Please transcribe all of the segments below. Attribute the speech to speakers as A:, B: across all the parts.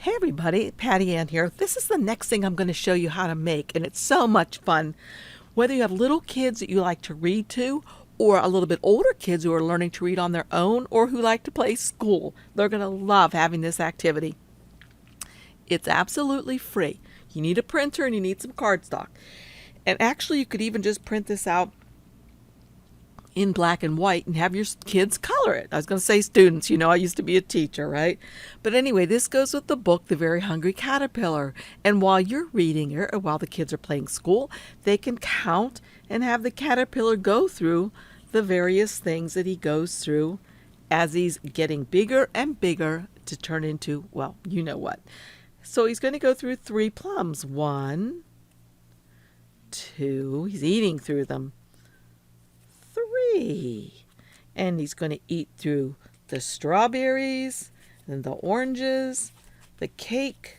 A: Hey everybody, Patty Ann here. This is the next thing I'm going to show you how to make, and it's so much fun. Whether you have little kids that you like to read to, or a little bit older kids who are learning to read on their own, or who like to play school, they're going to love having this activity. It's absolutely free. You need a printer and you need some cardstock. And actually, you could even just print this out in black and white and have your kids color it. I was going to say students, I used to be a teacher, right? But anyway, this goes with the book, The Very Hungry Caterpillar. And while you're reading it, or while the kids are playing school, they can count and have the caterpillar go through the various things that he goes through as he's getting bigger and bigger to turn into, well, you know what. So he's going to go through 3 plums. 1, 2, he's eating through them. 3. And he's going to eat through the strawberries and the oranges, the cake,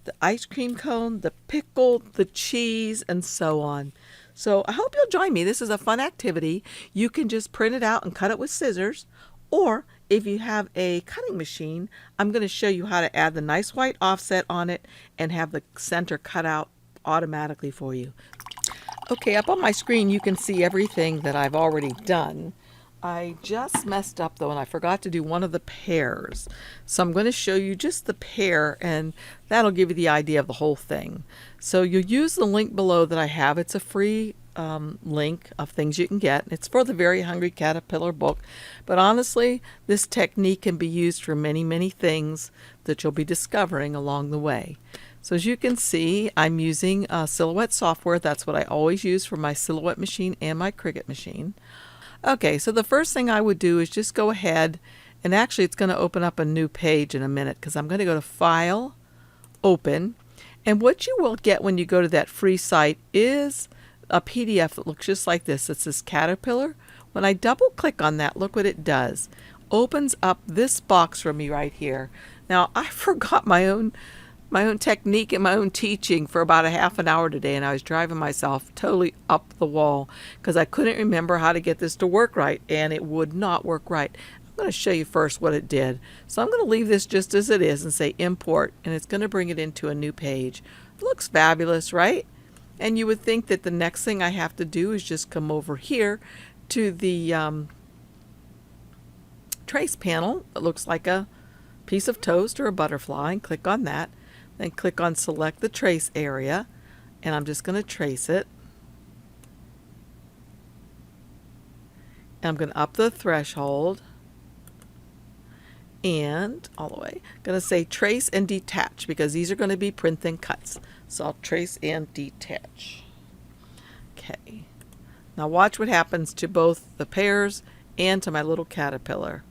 A: the ice cream cone, the pickle, the cheese, and so on. So I hope you'll join me. This is a fun activity. You can just print it out and cut it with scissors, or if you have a cutting machine, I'm going to show you how to add the nice white offset on it and have the center cut out automatically for you. Okay, up on my screen you can see everything that I've already done. I just messed up though, and I forgot to do one of the pairs. So I'm going to show you just the pair, and that'll give you the idea of the whole thing. So you'll use the link below that I have. It's a free link of things you can get. It's for the Very Hungry Caterpillar book. But honestly, this technique can be used for many, many things that you'll be discovering along the way. So as you can see, I'm using Silhouette software. That's what I always use for my Silhouette machine and my Cricut machine. Okay, so the first thing I would do is just go ahead, and actually it's going to open up a new page in a minute because I'm going to go to File, Open, and what you will get when you go to that free site is a PDF that looks just like this. It says Caterpillar. When I double click on that, look what it does. Opens up this box for me right here. Now I forgot my own technique and my own teaching for about a half an hour today, and I was driving myself totally up the wall because I couldn't remember how to get this to work right, and it would not work right. I'm going to show you first what it did. So I'm going to leave this just as it is and say import, and it's going to bring it into a new page. It looks fabulous, right? And you would think that the next thing I have to do is just come over here to the trace panel. It looks like a piece of toast or a butterfly, and click on that. Then click on select the trace area, and I'm just going to trace it. And I'm going to up the threshold, and all the way. I'm going to say trace and detach because these are going to be print thin cuts. So I'll trace and detach. Okay. Now watch what happens to both the pears and to my little caterpillar.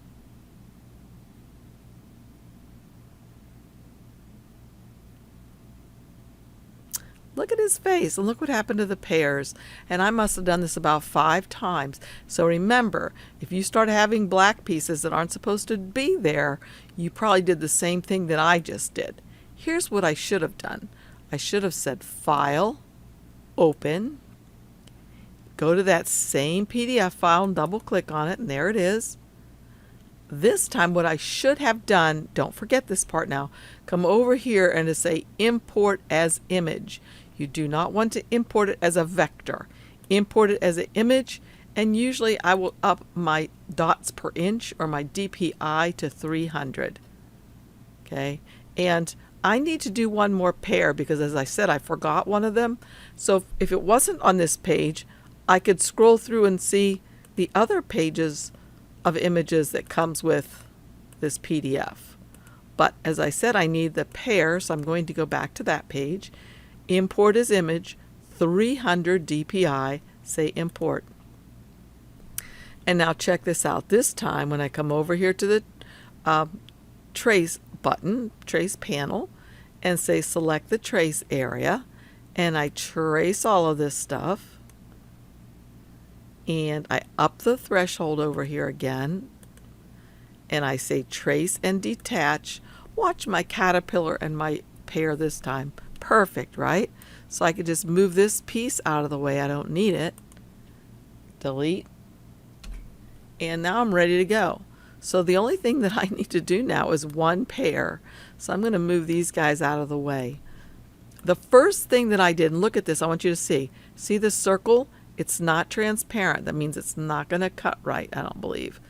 A: Look at his face, and look what happened to the pears. And I must have done this about 5 times. So remember, if you start having black pieces that aren't supposed to be there, you probably did the same thing that I just did. Here's what I should have done. I should have said File, Open, go to that same PDF file and double click on it, and there it is. This time what I should have done, don't forget this part now, come over here and to say Import as Image. You do not want to import it as a vector. Import it as an image, and usually I will up my dots per inch or my DPI to 300. Okay, and I need to do one more pair because, as I said, I forgot one of them. So if it wasn't on this page, I could scroll through and see the other pages of images that comes with this PDF. But as I said, I need the pair, so I'm going to go back to that page. Import as image, 300 DPI, say import. And now check this out. This time when I come over here to the trace button, trace panel, and say select the trace area, and I trace all of this stuff, and I up the threshold over here again, and I say trace and detach. Watch my caterpillar and my pear this time. Perfect, right? So I could just move this piece out of the way. I don't need it. Delete. And now I'm ready to go. So the only thing that I need to do now is one pair. So I'm going to move these guys out of the way. The first thing that I did, and look at this, I want you to see this circle? It's not transparent. That means it's not going to cut right, I don't believe.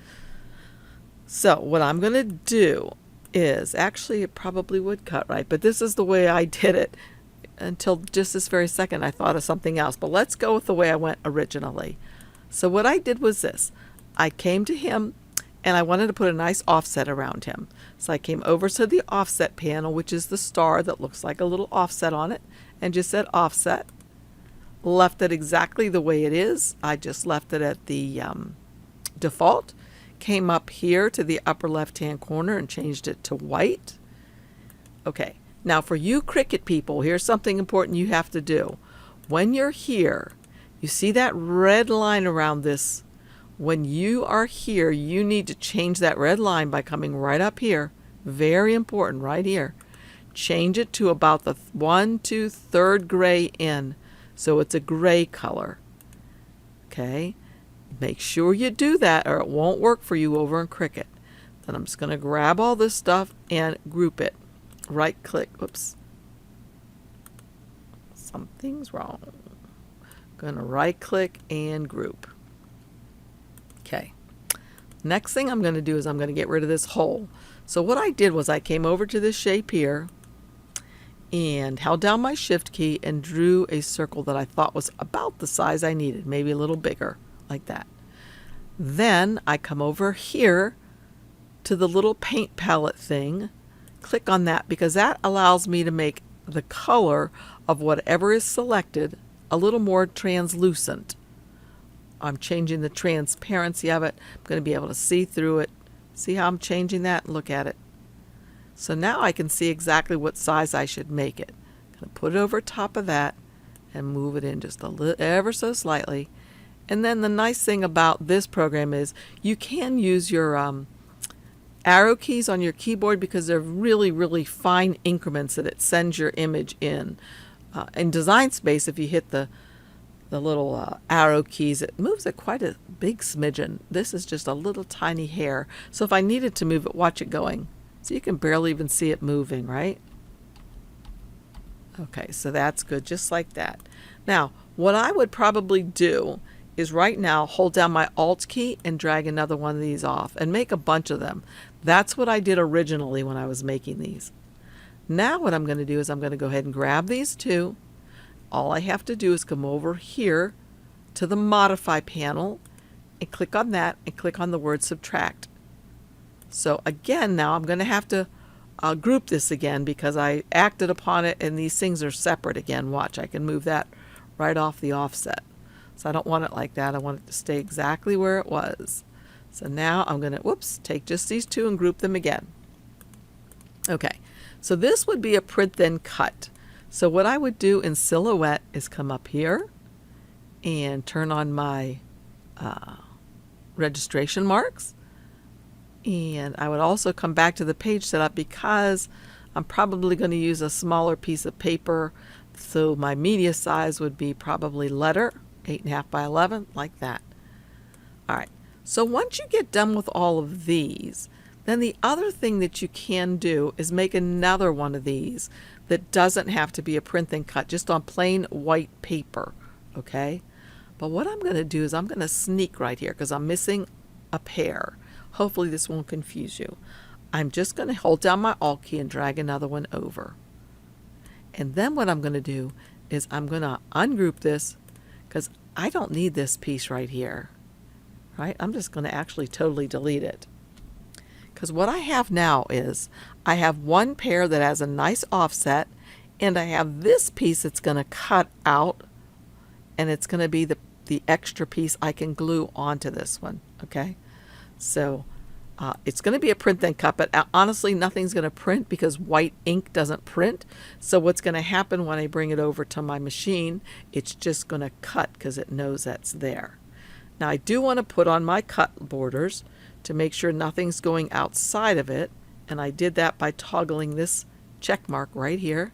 A: So what I'm going to do is, actually it probably would cut right, but this is the way I did it until just this very second. I thought of something else, but let's go with the way I went originally. So what I did was this. I came to him and I wanted to put a nice offset around him. So I came over to the offset panel, which is the star that looks like a little offset on it, and just said offset. Left it exactly the way it is. I just left it at the default. Came up here to the upper left hand corner and changed it to white. Okay, now for you Cricut people, here's something important you have to do. When you're here, you see that red line around this. When you are here, you need to change that red line by coming right up here. Very important, right here. Change it to about the 1, 2, 3rd gray in. So it's a gray color. Okay? Make sure you do that or it won't work for you over in Cricut. Then I'm just going to grab all this stuff and group it. Right click. Oops. Something's wrong. Going to right click and group. Okay. Next thing I'm going to do is I'm going to get rid of this hole. So what I did was I came over to this shape here and held down my shift key and drew a circle that I thought was about the size I needed, maybe a little bigger, like that. Then I come over here to the little paint palette thing, click on that because that allows me to make the color of whatever is selected a little more translucent. I'm changing the transparency of it. I'm going to be able to see through it. See how I'm changing that? Look at it. So now I can see exactly what size I should make it. I'm going to put it over top of that and move it in just a little, ever so slightly. And then the nice thing about this program is you can use your arrow keys on your keyboard because they're really, really fine increments that it sends your image in. In Design Space, if you hit the little arrow keys, it moves it quite a big smidgen. This is just a little tiny hair. So if I needed to move it, watch it going. So you can barely even see it moving, right? Okay, so that's good, just like that. Now, what I would probably do is right now hold down my Alt key and drag another one of these off and make a bunch of them. That's what I did originally when I was making these. Now what I'm going to do is I'm going to go ahead and grab these two. All I have to do is come over here to the Modify panel and click on that and click on the word Subtract. So again, now I'm going to have to group this again because I acted upon it and these things are separate again. Watch, I can move that right off the offset. So I don't want it like that. I want it to stay exactly where it was. So now I'm going to, take just these two and group them again. Okay, so this would be a print then cut. So what I would do in Silhouette is come up here and turn on my registration marks. And I would also come back to the page setup because I'm probably going to use a smaller piece of paper. So my media size would be probably letter, 8.5 by 11, like that. All right. So once you get done with all of these, then the other thing that you can do is make another one of these that doesn't have to be a print and cut, just on plain white paper, okay? But what I'm going to do is I'm going to sneak right here because I'm missing a pair. Hopefully this won't confuse you. I'm just going to hold down my Alt key and drag another one over. And then what I'm going to do is I'm going to ungroup this because I don't need this piece right here, right? I'm just going to actually totally delete it. Because what I have now is I have one pair that has a nice offset and I have this piece that's going to cut out and it's going to be the extra piece I can glue onto this one, okay? So it's going to be a print then cut, but honestly nothing's going to print because white ink doesn't print. So what's going to happen when I bring it over to my machine, it's just going to cut because it knows that's there. Now I do want to put on my cut borders to make sure nothing's going outside of it, and I did that by toggling this check mark right here.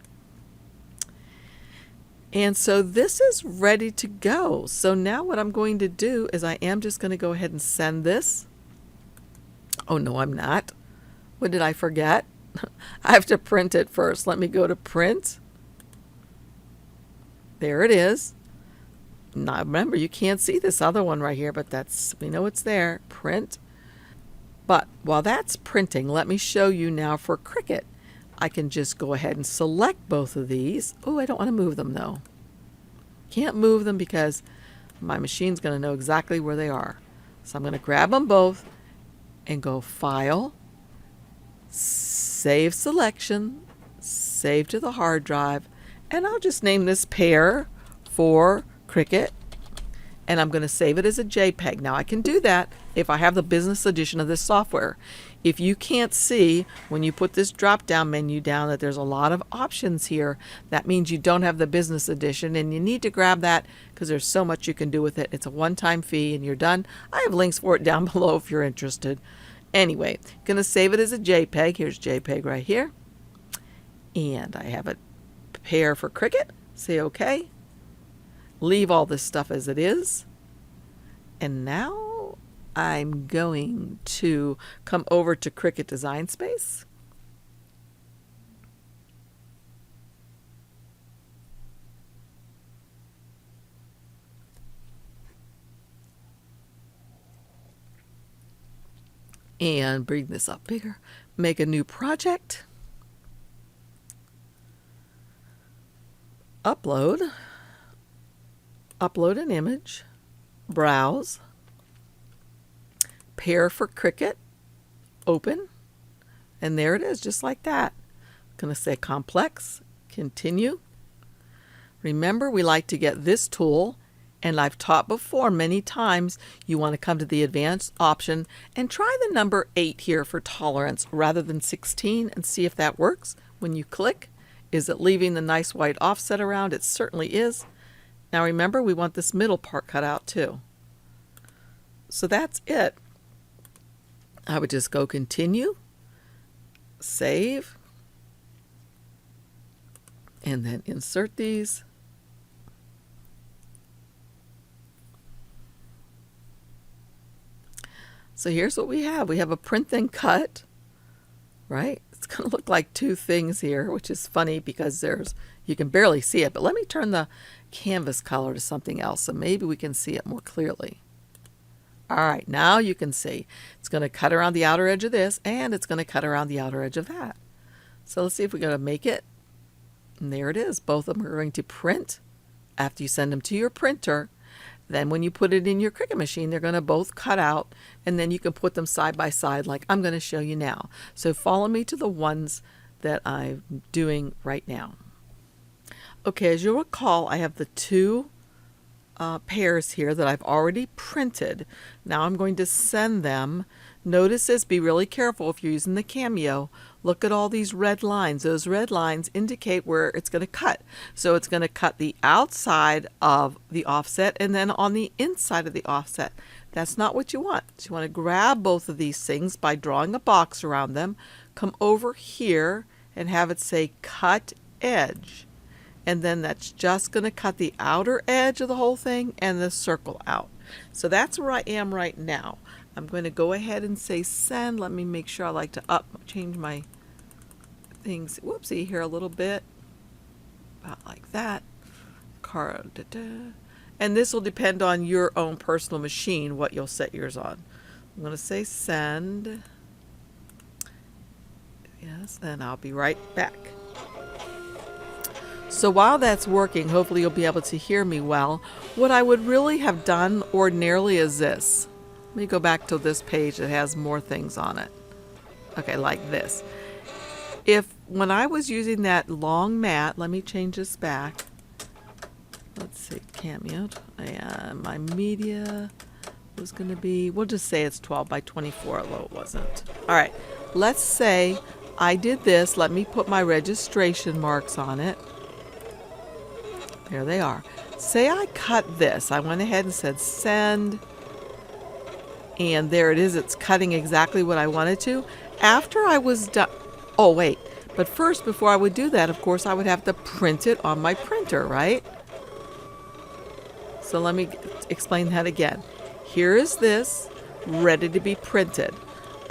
A: And so this is ready to go. So now what I'm going to do is I am just going to go ahead and send this Oh, no, I'm not. What did I forget? I have to print it first. Let me go to print. There it is. Now remember, you can't see this other one right here, but we know it's there. Print. But while that's printing, let me show you now for Cricut. I can just go ahead and select both of these. Oh, I don't want to move them though. Can't move them because my machine's going to know exactly where they are. So I'm going to grab them both and go File, Save Selection, Save to the hard drive, and I'll just name this Pair for Cricut, and I'm going to save it as a JPEG. Now I can do that if I have the business edition of this software. If you can't see when you put this drop down menu down that there's a lot of options here, that means you don't have the business edition, and you need to grab that because there's so much you can do with it. It's a one-time fee and you're done. I have links for it down below if you're interested. Anyway, going to save it as a JPEG. Here's JPEG right here, and I have a Pair for Cricut. Say OK. Leave all this stuff as it is. And now I'm going to come over to Cricut Design Space. And bring this up bigger. Make a new project. Upload an image, browse, Pair for Cricut, open, and there it is, just like that. I'm going to say complex, continue. Remember, we like to get this tool, and I've taught before many times, you want to come to the advanced option and try the number 8 here for tolerance rather than 16 and see if that works. When you click, is it leaving the nice white offset around? It certainly is. Now remember, we want this middle part cut out too. So that's it. I would just go continue, save, and then insert these. So here's what we have. We have a print then cut, right? It's going to look like two things here, which is funny because you can barely see it. But let me turn the canvas color to something else so maybe we can see it more clearly. All right, now you can see it's going to cut around the outer edge of this, and it's going to cut around the outer edge of that. So let's see if we're going to make it. And there it is. Both of them are going to print after you send them to your printer. Then when you put it in your Cricut machine, they're going to both cut out, and then you can put them side by side like I'm going to show you now. So follow me to the ones that I'm doing right now. Okay, as you'll recall, I have the two pairs here that I've already printed. Now I'm going to send them. Notice this, be really careful if you're using the Cameo. Look at all these red lines. Those red lines indicate where it's going to cut. So it's going to cut the outside of the offset and then on the inside of the offset. That's not what you want. You want to grab both of these things by drawing a box around them, come over here and have it say cut edge. And then that's just going to cut the outer edge of the whole thing and the circle out. So that's where I am right now. I'm going to go ahead and say send. Let me make sure I like to change my things. Whoopsie here a little bit. About like that. And this will depend on your own personal machine, what you'll set yours on. I'm going to say send. Yes, and I'll be right back. So while that's working, hopefully you'll be able to hear me well. What I would really have done ordinarily is this. Let me go back to this page that has more things on it. Okay, like this. When I was using that long mat, let me change this back. Let's see, Cameo. And my media was going to be, we'll just say it's 12 by 24, although it wasn't. All right, let's say I did this. Let me put my registration marks on it. There they are. Say I cut this. I went ahead and said send. And there it is. It's cutting exactly what I wanted to. After I was done. Oh, wait. But first, before I would do that, of course, I would have to print it on my printer, right? So let me explain that again. Here is this ready to be printed.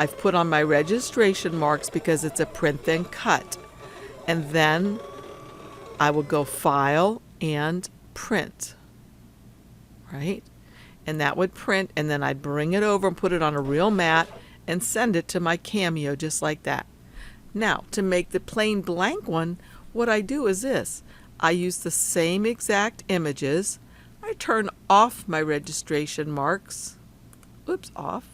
A: I've put on my registration marks because it's a print then cut. And then I will go file and print, right? And that would print, and then I'd bring it over and put it on a real mat and send it to my Cameo just like that. Now, to make the plain blank one, what I do is this. I use the same exact images. I turn off my registration marks. Oops, off.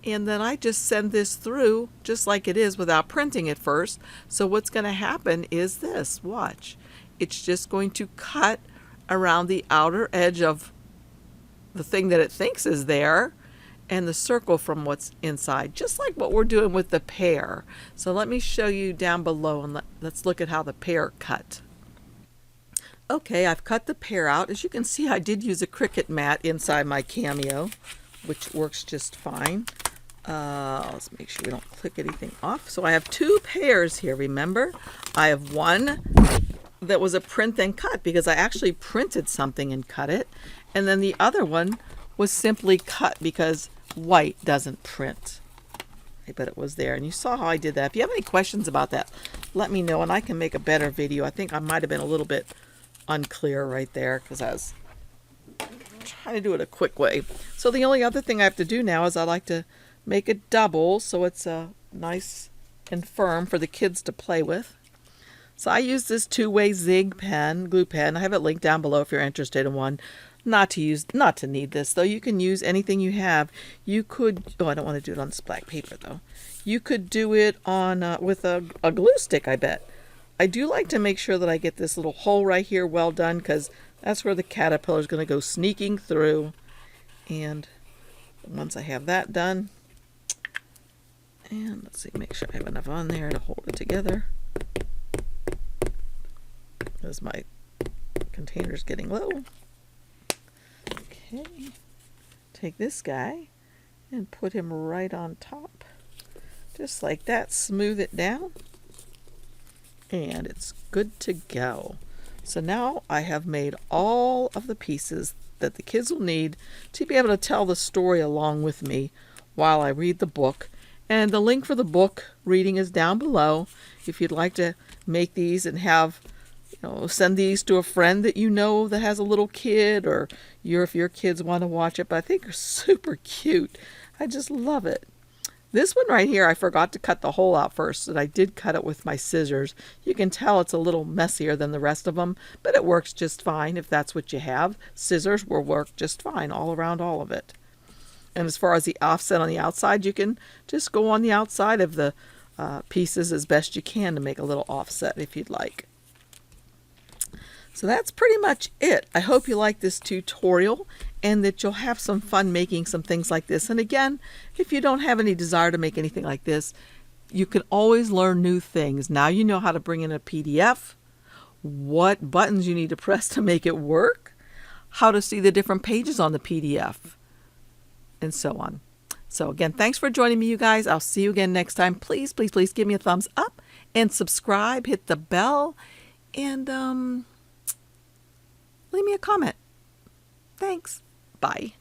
A: And then I just send this through just like it is without printing it first. So what's going to happen is this. Watch. It's just going to cut around the outer edge of the thing that it thinks is there and the circle from what's inside, just like what we're doing with the pear. So let me show you down below, and let's look at how the pear cut. Okay, I've cut the pear out. As you can see, I did use a Cricut mat inside my Cameo, which works just fine. Let's make sure we don't click anything off. So I have two pears here, remember? I have one that was a print then cut because I actually printed something and cut it. And then the other one was simply cut because white doesn't print. But it was there, and you saw how I did that. If you have any questions about that, let me know and I can make a better video. I think I might have been a little bit unclear right there because I was trying to do it a quick way. So the only other thing I have to do now is I like to make it double so it's nice and firm for the kids to play with. So I use this two-way Zig glue pen. I have it linked down below if you're interested in one. Not to need this though. You can use anything you have. You could, oh, I don't want to do it on this black paper though. You could do it on with a glue stick, I bet. I do like to make sure that I get this little hole right here well done because that's where the caterpillar is going to go sneaking through. And once I have that done, and let's see, make sure I have enough on there to hold it together. As my container's getting low. Okay, take this guy and put him right on top. Just like that, smooth it down. And it's good to go. So now I have made all of the pieces that the kids will need to be able to tell the story along with me while I read the book. And the link for the book reading is down below if you'd like to make these and have, send these to a friend that you know that has a little kid, or if your kids want to watch it. But I think they're super cute. I just love it. This one right here, I forgot to cut the hole out first, and I did cut it with my scissors. You can tell it's a little messier than the rest of them, but it works just fine if that's what you have. Scissors will work just fine all around all of it. And as far as the offset on the outside, you can just go on the outside of the pieces as best you can to make a little offset if you'd like. So that's pretty much it. I hope you like this tutorial and that you'll have some fun making some things like this. And again, if you don't have any desire to make anything like this, you can always learn new things. Now you know how to bring in a PDF, what buttons you need to press to make it work, how to see the different pages on the PDF, and so on. So again, thanks for joining me, you guys. I'll see you again next time. Please, please, please give me a thumbs up and subscribe, hit the bell, and leave me a comment. Thanks. Bye.